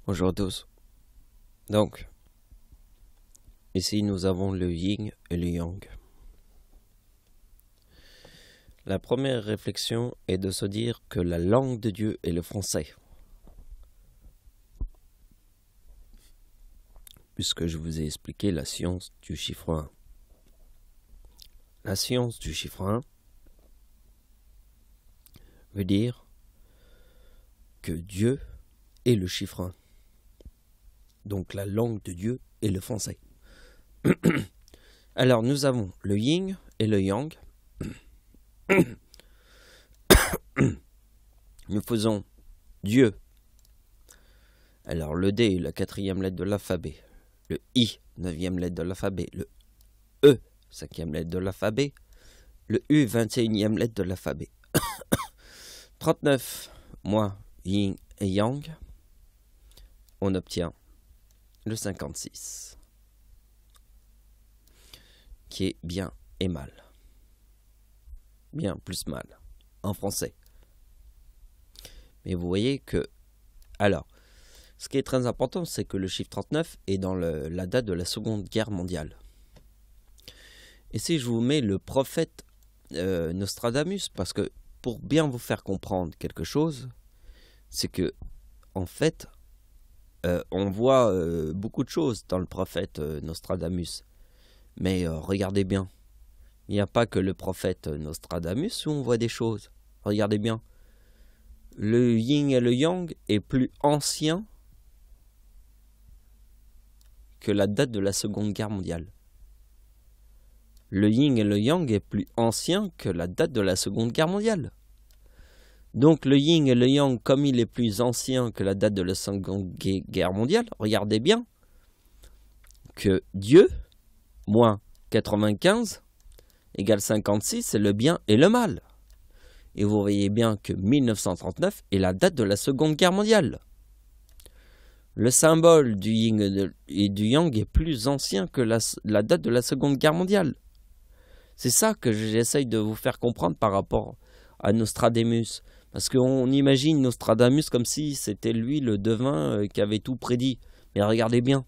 Bonjour à tous. Donc, ici nous avons le yin et le yang. La première réflexion est de se dire que la langue de Dieu est le français. Puisque je vous ai expliqué la science du chiffre 1. La science du chiffre 1 veut dire que Dieu est le chiffre 1. Donc la langue de Dieu est le français. Alors nous avons le yin et le yang. Nous faisons Dieu. Alors le D est la 4e lettre de l'alphabet. Le I, 9e lettre de l'alphabet. Le E, 5e lettre de l'alphabet. Le U, 21e lettre de l'alphabet. 39 moins yin et yang. On obtient le 56. Qui est bien et mal. Bien plus mal. En français. Mais vous voyez que... Alors, ce qui est très important, c'est que le chiffre 39 est dans la date de la Seconde Guerre mondiale. Et si je vous mets le prophète Nostradamus, parce que pour bien vous faire comprendre quelque chose, c'est que, en fait, on voit beaucoup de choses dans le prophète Nostradamus. Mais regardez bien, il n'y a pas que le prophète Nostradamus où on voit des choses. Regardez bien, le yin et le yang est plus ancien que la date de la Seconde Guerre mondiale. Le yin et le yang est plus ancien que la date de la Seconde Guerre mondiale. Donc le yin et le yang, comme il est plus ancien que la date de la Seconde Guerre mondiale, regardez bien que Dieu, moins 95, égale 56, c'est le bien et le mal. Et vous voyez bien que 1939 est la date de la Seconde Guerre mondiale. Le symbole du yin et du yang est plus ancien que la date de la Seconde Guerre mondiale. C'est ça que j'essaye de vous faire comprendre par rapport à Nostradamus. Parce qu'on imagine Nostradamus comme si c'était lui le devin qui avait tout prédit. Mais regardez bien.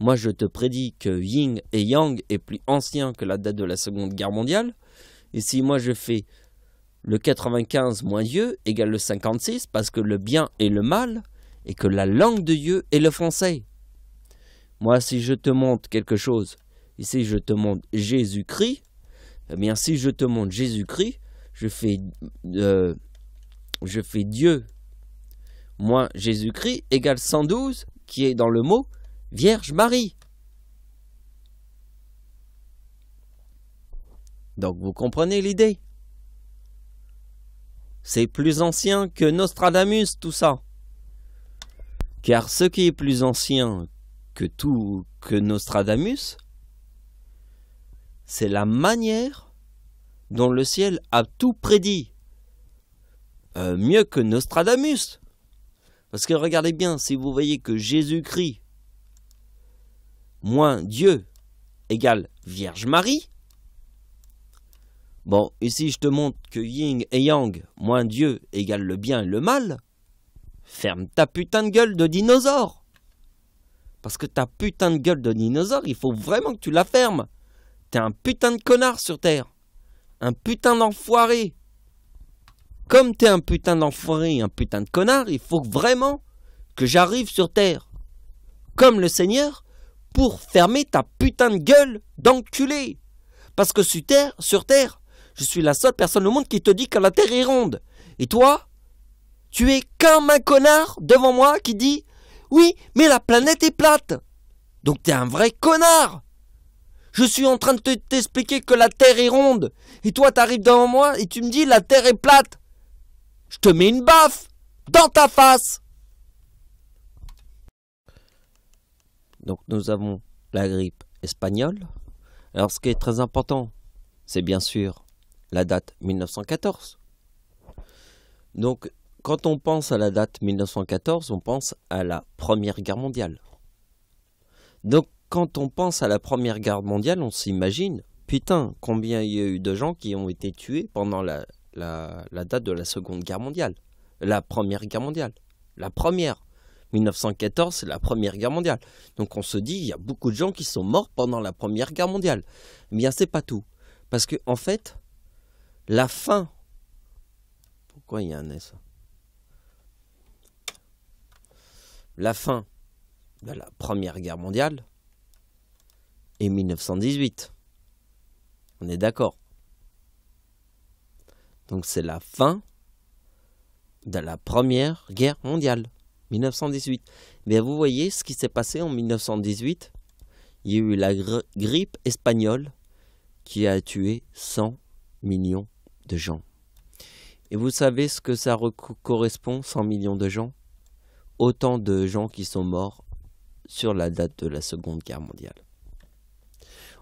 Moi, je te prédis que yin et yang est plus ancien que la date de la Seconde Guerre mondiale. Et si moi je fais le 95 moins Dieu égale le 56, parce que le bien et le mal, et que la langue de Dieu est le français. Moi, si je te montre quelque chose, ici je te montre Jésus-Christ, eh bien si je te montre Jésus-Christ, je fais Dieu moins Jésus-Christ égale 112, qui est dans le mot Vierge Marie. Donc vous comprenez l'idée. C'est plus ancien que Nostradamus, tout ça. Car ce qui est plus ancien que Nostradamus, c'est la manière dont le ciel a tout prédit. Mieux que Nostradamus. Parce que regardez bien, si vous voyez que Jésus-Christ moins Dieu égale Vierge Marie. Bon, ici je te montre que yin et yang moins Dieu égale le bien et le mal. Ferme ta putain de gueule de dinosaure. Parce que ta putain de gueule de dinosaure, il faut vraiment que tu la fermes. T'es un putain de connard sur Terre. Un putain d'enfoiré. Comme t'es un putain d'enfoiré, un putain de connard, il faut vraiment que j'arrive sur Terre. Comme le Seigneur, pour fermer ta putain de gueule d'enculé. Parce que sur Terre, je suis la seule personne au monde qui te dit que la Terre est ronde. Et toi, tu es comme un connard devant moi qui dit « Oui, mais la planète est plate !» Donc t'es un vrai connard. Je suis en train de t'expliquer que la Terre est ronde. Et toi, t'arrives devant moi et tu me dis « La Terre est plate !» Je te mets une baffe dans ta face. Donc nous avons la grippe espagnole. Alors ce qui est très important, c'est bien sûr la date 1914. Donc quand on pense à la date 1914, on pense à la Première Guerre mondiale. Donc quand on pense à la Première Guerre mondiale, on s'imagine, putain, combien il y a eu de gens qui ont été tués pendant la date de la Seconde Guerre mondiale. La Première Guerre mondiale. La première. 1914, c'est la Première Guerre mondiale. Donc on se dit, il y a beaucoup de gens qui sont morts pendant la Première Guerre mondiale. Eh bien, c'est pas tout. Parce que, en fait, la fin... Pourquoi il y a un S? La fin de la Première Guerre mondiale est 1918. On est d'accord. Donc c'est la fin de la Première Guerre mondiale, 1918. Mais vous voyez ce qui s'est passé en 1918. Il y a eu la grippe espagnole qui a tué 100 millions de gens. Et vous savez ce que ça correspond, 100 millions de gens? Autant de gens qui sont morts sur la date de la Seconde Guerre mondiale.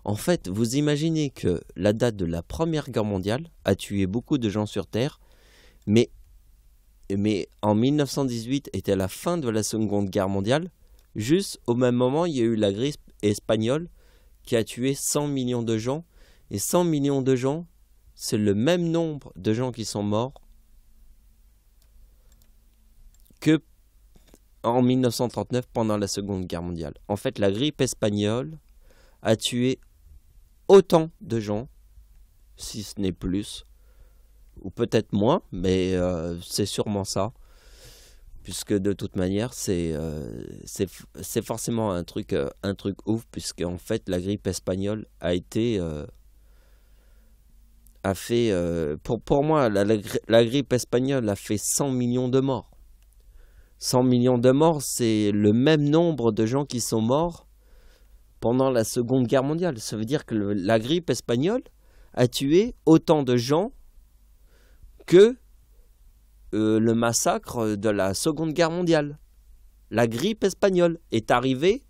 En fait, vous imaginez que la date de la Première Guerre mondiale a tué beaucoup de gens sur Terre, mais en 1918 était la fin de la Seconde Guerre mondiale. Juste au même moment, il y a eu la grippe espagnole qui a tué 100 millions de gens. Et 100 millions de gens, c'est le même nombre de gens qui sont morts que en 1939 pendant la Seconde Guerre mondiale. En fait, la grippe espagnole a tué autant de gens, si ce n'est plus, ou peut-être moins, mais c'est sûrement ça, puisque de toute manière, c'est forcément un truc ouf, puisque en fait, la grippe espagnole a été... pour moi, la grippe espagnole a fait 100 millions de morts. 100 millions de morts, c'est le même nombre de gens qui sont morts pendant la Seconde Guerre mondiale. Ça veut dire que la grippe espagnole a tué autant de gens que le massacre de la Seconde Guerre mondiale. La grippe espagnole est arrivée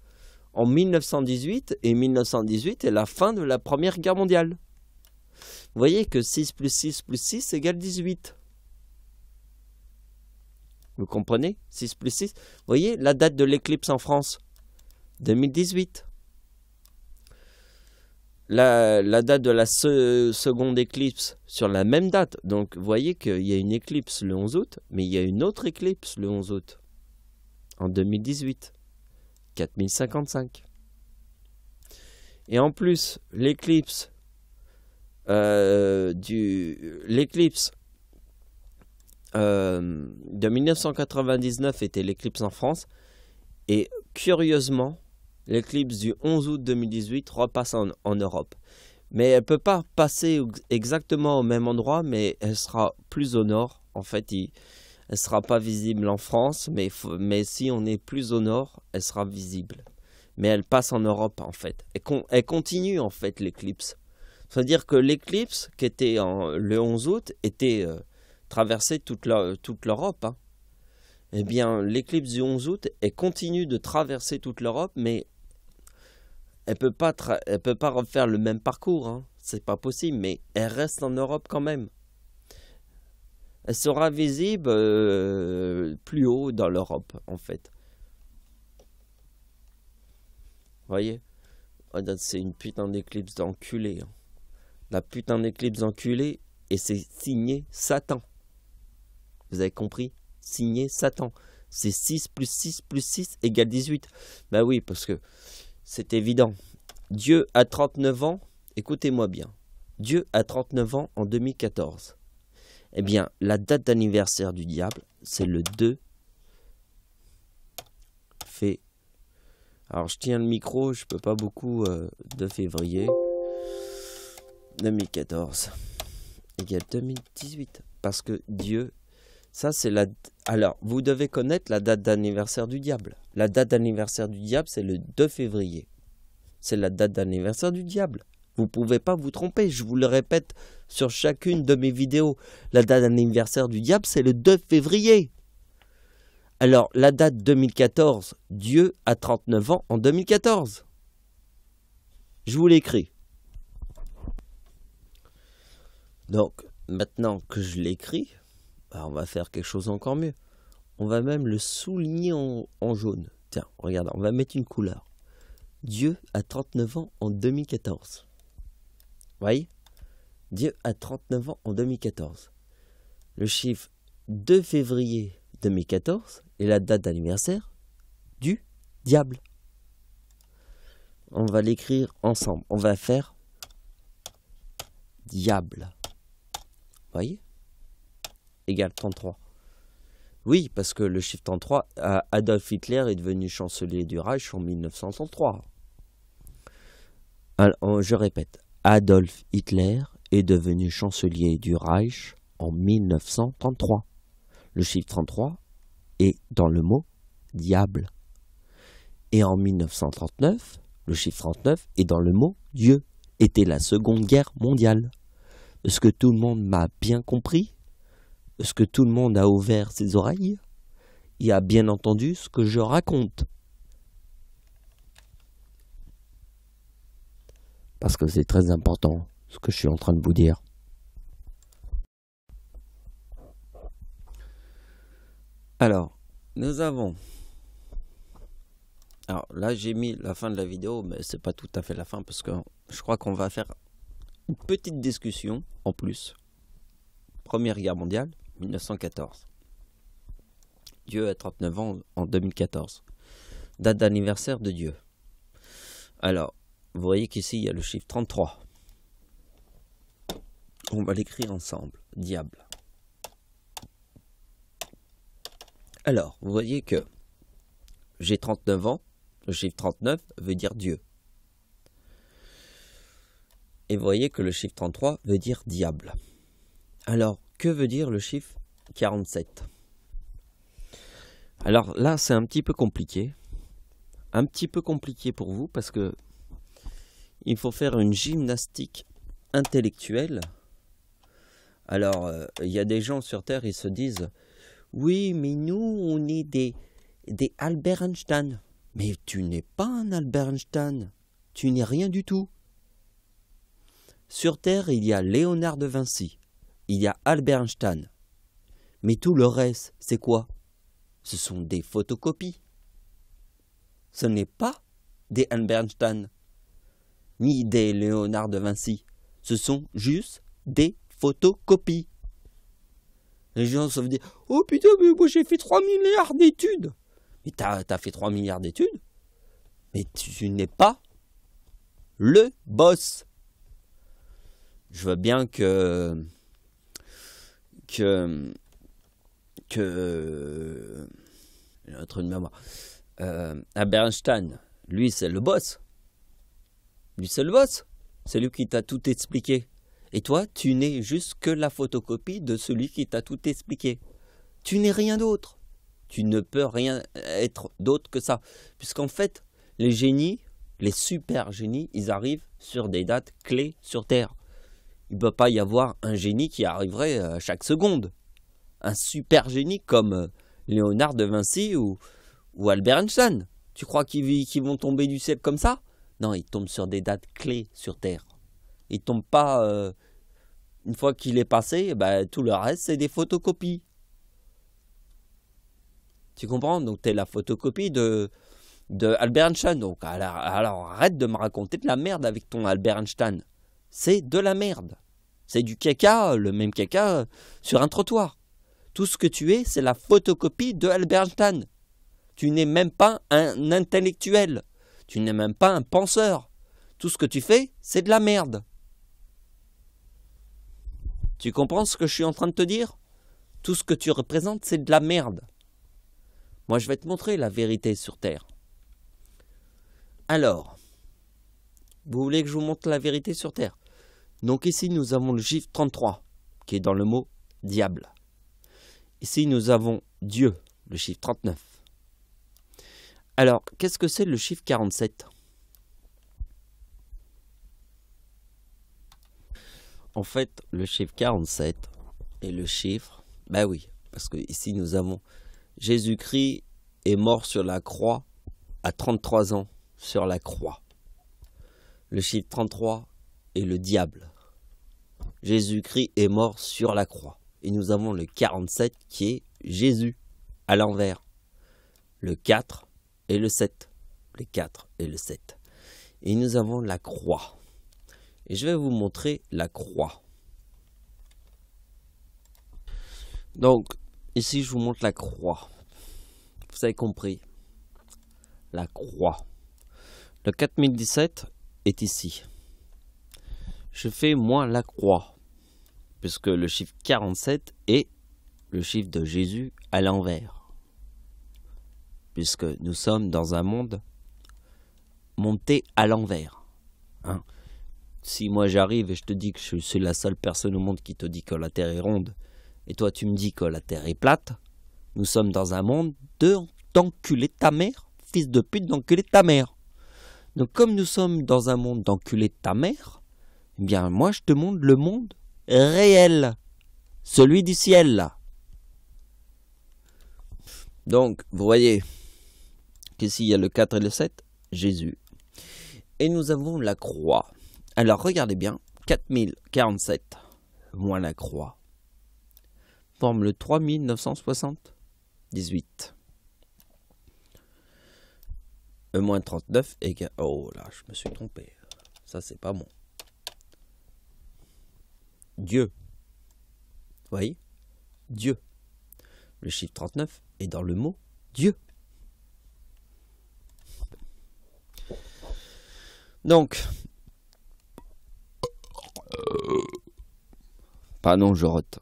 en 1918, et 1918 est la fin de la Première Guerre mondiale. Vous voyez que 6 plus 6 plus 6 égale 18. Vous comprenez? 6 plus 6. Vous voyez la date de l'éclipse en France? 2018. La date de la seconde éclipse sur la même date. Donc vous voyez qu'il y a une éclipse le 11 août, mais il y a une autre éclipse le 11 août. En 2018. 4055. Et en plus, l'éclipse de 1999 était l'éclipse en France, et curieusement l'éclipse du 11 août 2018 repasse en Europe, mais elle peut pas passer exactement au même endroit, mais elle sera plus au nord. En fait, elle sera pas visible en France, mais si on est plus au nord, elle sera visible, mais elle passe en Europe en fait. Elle continue en fait l'éclipse. C'est-à-dire que l'éclipse qui était le 11 août était traversée toute l'Europe. Hein. Eh bien, l'éclipse du 11 août, elle continue de traverser toute l'Europe, mais elle peut pas refaire le même parcours. Hein. C'est pas possible, mais elle reste en Europe quand même. Elle sera visible plus haut dans l'Europe, en fait. Vous voyez? C'est une putain d'éclipse d'enculé. Hein. La putain d'éclipse d'enculé, et c'est signé Satan. Vous avez compris? Signé Satan. C'est 6 plus 6 plus 6 égale 18. Ben oui, parce que c'est évident. Dieu a 39 ans, écoutez-moi bien. Dieu a 39 ans en 2014. Eh bien, la date d'anniversaire du diable, c'est le 2 février. Alors, je tiens le micro, je peux pas beaucoup. 2 février 2014 égale 2018. Parce que Dieu, ça c'est la... Alors, vous devez connaître la date d'anniversaire du diable. La date d'anniversaire du diable, c'est le 2 février. C'est la date d'anniversaire du diable. Vous ne pouvez pas vous tromper, je vous le répète sur chacune de mes vidéos. La date d'anniversaire du diable, c'est le 2 février. Alors, la date 2014, Dieu a 39 ans en 2014. Je vous l'écris. Donc, maintenant que je l'écris, on va faire quelque chose encore mieux. On va même le souligner en jaune. Tiens, regarde, on va mettre une couleur. Dieu a 39 ans en 2014. Vous voyez? Dieu a 39 ans en 2014. Le chiffre 2 février 2014 et la date d'anniversaire du diable. On va l'écrire ensemble. On va faire diable. Vous voyez? Égale 33. Oui, parce que le chiffre 33, Adolf Hitler est devenu chancelier du Reich en 1933. Alors, je répète, Adolf Hitler est devenu chancelier du Reich en 1933. Le chiffre 33 est dans le mot diable. Et en 1939, le chiffre 39 est dans le mot Dieu. Était la Seconde Guerre mondiale. Est-ce que tout le monde m'a bien compris? Est-ce que tout le monde a ouvert ses oreilles et a bien entendu ce que je raconte? Parce que c'est très important ce que je suis en train de vous dire. Alors, nous avons... Alors là, j'ai mis la fin de la vidéo, mais c'est pas tout à fait la fin parce que je crois qu'on va faire une petite discussion en plus. Première guerre mondiale, 1914. Dieu a 39 ans en 2014. Date d'anniversaire de Dieu. Alors, vous voyez qu'ici, il y a le chiffre 33. On va l'écrire ensemble. Diable. Alors, vous voyez que j'ai 39 ans. Le chiffre 39 veut dire Dieu. Et vous voyez que le chiffre 33 veut dire diable. Alors, que veut dire le chiffre 47? Alors là, c'est un petit peu compliqué. Un petit peu compliqué pour vous parce que il faut faire une gymnastique intellectuelle. Alors, il y a des gens sur Terre, ils se disent « Oui, mais nous, on est des Albert Einstein. » Mais tu n'es pas un Albert Einstein. Tu n'es rien du tout. Sur Terre, il y a Léonard de Vinci. Il y a Albert Einstein. Mais tout le reste, c'est quoi? Ce sont des photocopies. Ce n'est pas des Albert Einstein, ni des Léonard de Vinci. Ce sont juste des photocopies. Les gens se disent « Oh putain, mais moi j'ai fait 3 milliards d'études !» Mais t'as fait 3 milliards d'études, mais tu n'es pas le boss. Je veux bien que notre mémoire. Albert Einstein, lui c'est le boss. Lui c'est le boss. C'est lui qui t'a tout expliqué. Et toi, tu n'es juste que la photocopie de celui qui t'a tout expliqué. Tu n'es rien d'autre. Tu ne peux rien être d'autre que ça. Puisqu'en fait, les génies, les super génies, ils arrivent sur des dates clés sur Terre. Il ne peut pas y avoir un génie qui arriverait chaque seconde. Un super génie comme Léonard de Vinci ou Albert Einstein. Tu crois qu'ils vont tomber du ciel comme ça? Non, ils tombent sur des dates clés sur Terre. Ils ne tombent pas... une fois qu'il est passé, tout le reste, c'est des photocopies. Tu comprends? Donc, tu es la photocopie de Albert Einstein. Donc, alors, arrête de me raconter de la merde avec ton Albert Einstein. C'est de la merde. C'est du caca, le même caca, sur un trottoir. Tout ce que tu es, c'est la photocopie de Albert Einstein. Tu n'es même pas un intellectuel. Tu n'es même pas un penseur. Tout ce que tu fais, c'est de la merde. Tu comprends ce que je suis en train de te dire? Tout ce que tu représentes, c'est de la merde. Moi, je vais te montrer la vérité sur Terre. Alors, vous voulez que je vous montre la vérité sur Terre? Donc ici, nous avons le chiffre 33, qui est dans le mot diable. Ici, nous avons Dieu, le chiffre 39. Alors, qu'est-ce que c'est le chiffre 47? En fait, le chiffre 47 est le chiffre... Ben oui, parce que ici, nous avons... Jésus-Christ est mort sur la croix à 33 ans sur la croix. Le chiffre 33 est le diable. Jésus-Christ est mort sur la croix. Et nous avons le 47 qui est Jésus à l'envers. Le 4 et le 7. Le 4 et le 7. Et nous avons la croix. Et je vais vous montrer la croix. Donc, ici, je vous montre la croix. Vous avez compris. la croix. Le 4017 est ici. Je fais moins la croix, puisque le chiffre 47 est le chiffre de Jésus à l'envers. Puisque nous sommes dans un monde monté à l'envers. Hein? Si moi j'arrive et je te dis que je suis la seule personne au monde qui te dit que la Terre est ronde, et toi tu me dis que la Terre est plate, nous sommes dans un monde d'enculer ta mère, fils de pute d'enculer ta mère. Donc comme nous sommes dans un monde d'enculer ta mère, eh bien moi je te montre le monde réel, celui du ciel là. Donc vous voyez qu'ici il y a le 4 et le 7, Jésus. Et nous avons la croix. Alors regardez bien, 4047 moins la croix forme le 3978. Moins 39 égale... Oh là, je me suis trompé. Ça, c'est pas bon. Dieu. Vous voyez? Dieu. Le chiffre 39 est dans le mot Dieu. Donc... Pardon, je rote.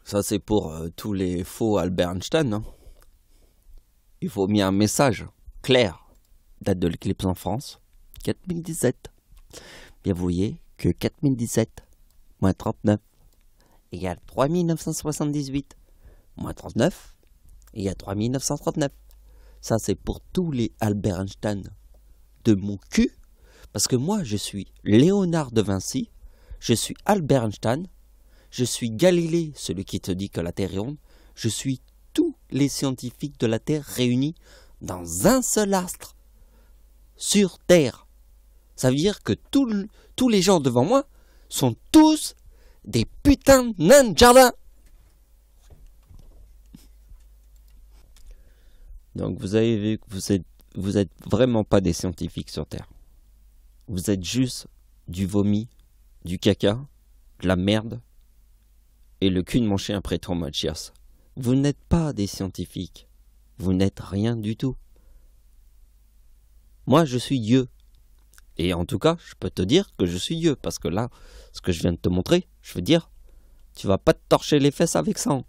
Ça, c'est pour tous les faux Albert Einstein. Hein. Il faut bien un message clair. Date de l'éclipse en France, 4017. Bien, vous voyez que 4017 moins 39 égale 3978. Moins 39 égale 3939. Ça, c'est pour tous les Albert Einstein de mon cul. Parce que moi, je suis Léonard de Vinci. Je suis Albert Einstein. Je suis Galilée, celui qui te dit que la Terre est ronde. Je suis tous les scientifiques de la Terre réunis dans un seul astre sur Terre. Ça veut dire que tous les gens devant moi sont tous des putains de nains de jardin. Donc vous avez vu que vous êtes vraiment pas des scientifiques sur Terre. Vous êtes juste du vomi, du caca, de la merde et le cul de mon chien prêton Mathias. Vous n'êtes pas des scientifiques. Vous n'êtes rien du tout. Moi, je suis Dieu. Et en tout cas, je peux te dire que je suis Dieu. Parce que là, ce que je viens de te montrer, je veux dire, tu vas pas te torcher les fesses avec ça.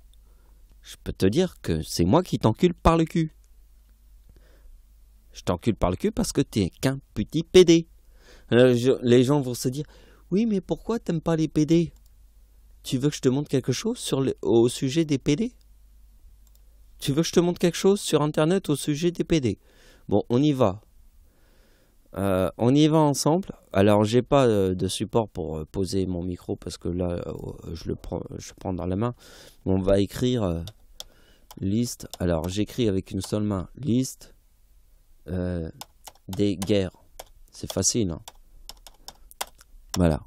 Je peux te dire que c'est moi qui t'encule par le cul. Je t'encule par le cul parce que t'es qu'un petit PD. Les gens vont se dire, oui, mais pourquoi t'aimes pas les PD? Tu veux que je te montre quelque chose au sujet des PD? Tu veux que je te montre quelque chose sur Internet au sujet des PD? Bon, on y va. On y va ensemble. Alors, j'ai pas de support pour poser mon micro parce que là, je prends dans la main. On va écrire liste. Alors, j'écris avec une seule main. Liste des guerres. C'est facile. Hein. Voilà.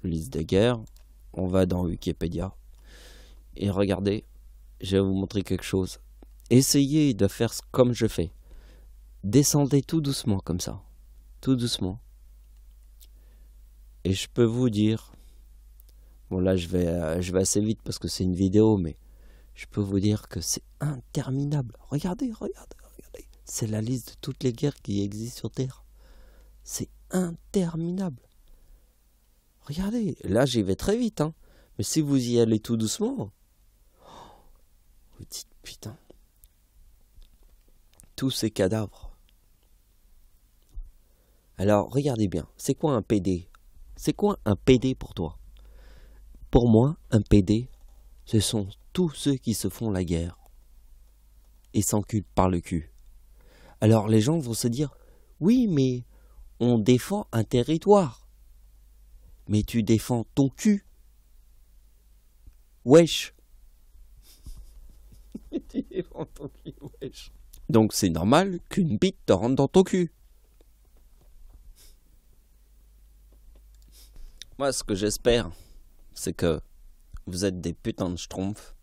Liste des guerres. On va dans Wikipédia. Et regardez, je vais vous montrer quelque chose. Essayez de faire comme je fais. Descendez tout doucement comme ça. Tout doucement. Et je peux vous dire... Bon là je vais assez vite parce que c'est une vidéo, mais je peux vous dire que c'est interminable. Regardez, regardez, regardez. C'est la liste de toutes les guerres qui existent sur Terre. C'est interminable. Regardez, là j'y vais très vite, hein. Mais si vous y allez tout doucement, vous dites putain, tous ces cadavres. Alors regardez bien, c'est quoi un PD? C'est quoi un PD pour toi? Pour moi, un PD, ce sont tous ceux qui se font la guerre et s'enculent par le cul. Alors les gens vont se dire, oui mais on défend un territoire. Mais tu défends ton cul. Wesh. Tu défends ton cul, wesh. Donc c'est normal qu'une bite te rentre dans ton cul. Moi, ce que j'espère, c'est que vous êtes des putains de schtroumpfs.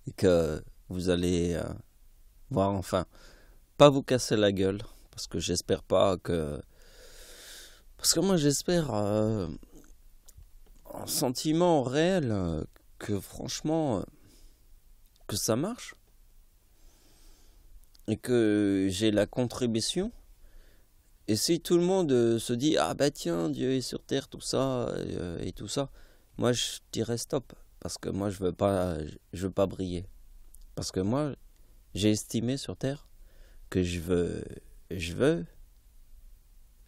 Et que vous allez voir enfin, pas vous casser la gueule. Parce que j'espère pas que... Parce que moi j'espère un sentiment réel que franchement que ça marche. et que j'ai la contribution, et si tout le monde se dit ah bah tiens, Dieu est sur terre, tout ça et tout ça, moi je dirais stop, parce que moi je veux pas briller, parce que moi j'ai estimé sur terre que je veux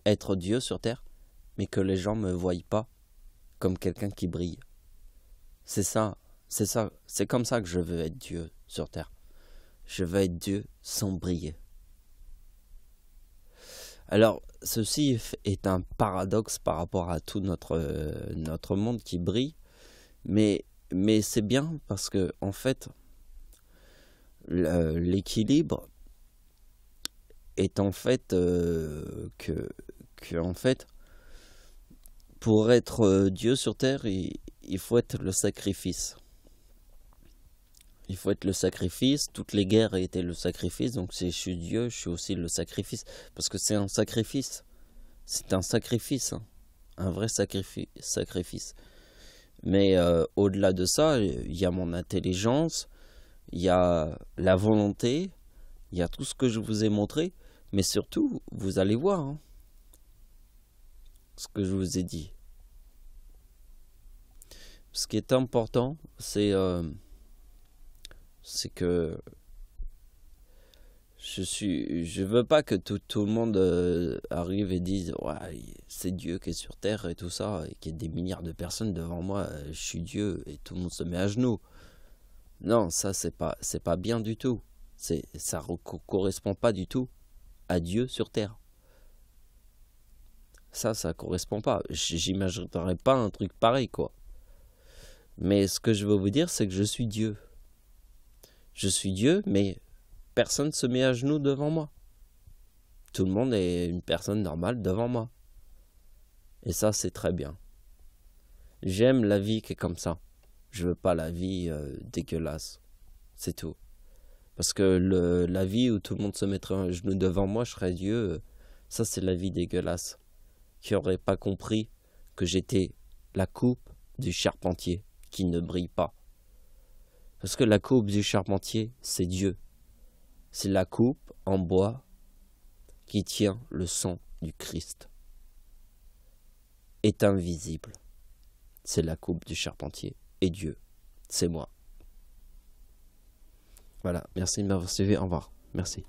être Dieu sur terre, mais que les gens me voient pas comme quelqu'un qui brille. C'est ça, c'est comme ça que je veux être Dieu sur terre. Je veux être Dieu sans briller. Alors, ceci est un paradoxe par rapport à tout notre monde qui brille, mais c'est bien parce que, en fait, l'équilibre est en fait que en fait, pour être Dieu sur terre, il faut être le sacrifice. Il faut être le sacrifice. Toutes les guerres étaient le sacrifice. Donc si je suis Dieu, je suis aussi le sacrifice. Parce que c'est un sacrifice. C'est un sacrifice. Hein. Un vrai sacrifice. Mais au-delà de ça, il y a mon intelligence. Il y a la volonté. Il y a tout ce que je vous ai montré. Mais surtout, vous allez voir hein, ce que je vous ai dit. Ce qui est important, c'est que je veux pas que tout le monde arrive et dise ouais, c'est Dieu qui est sur terre et tout ça, et qu'il y ait des milliards de personnes devant moi, je suis Dieu et tout le monde se met à genoux. Non, ça c'est pas bien du tout. Ça correspond pas du tout à Dieu sur terre. Ça correspond pas. J'imaginerais pas un truc pareil quoi. Mais ce que je veux vous dire, c'est que je suis Dieu. Je suis Dieu, mais personne ne se met à genoux devant moi. Tout le monde est une personne normale devant moi. Et ça, c'est très bien. J'aime la vie qui est comme ça. Je veux pas la vie dégueulasse. C'est tout. Parce que la vie où tout le monde se mettrait à genoux devant moi, je serais Dieu. Ça, c'est la vie dégueulasse. Qui n'aurait pas compris que j'étais la coupe du charpentier qui ne brille pas. Parce que la coupe du charpentier, c'est Dieu. C'est la coupe en bois qui tient le sang du Christ. Est invisible. C'est la coupe du charpentier. Et Dieu, c'est moi. Voilà, merci de m'avoir suivi. Au revoir. Merci.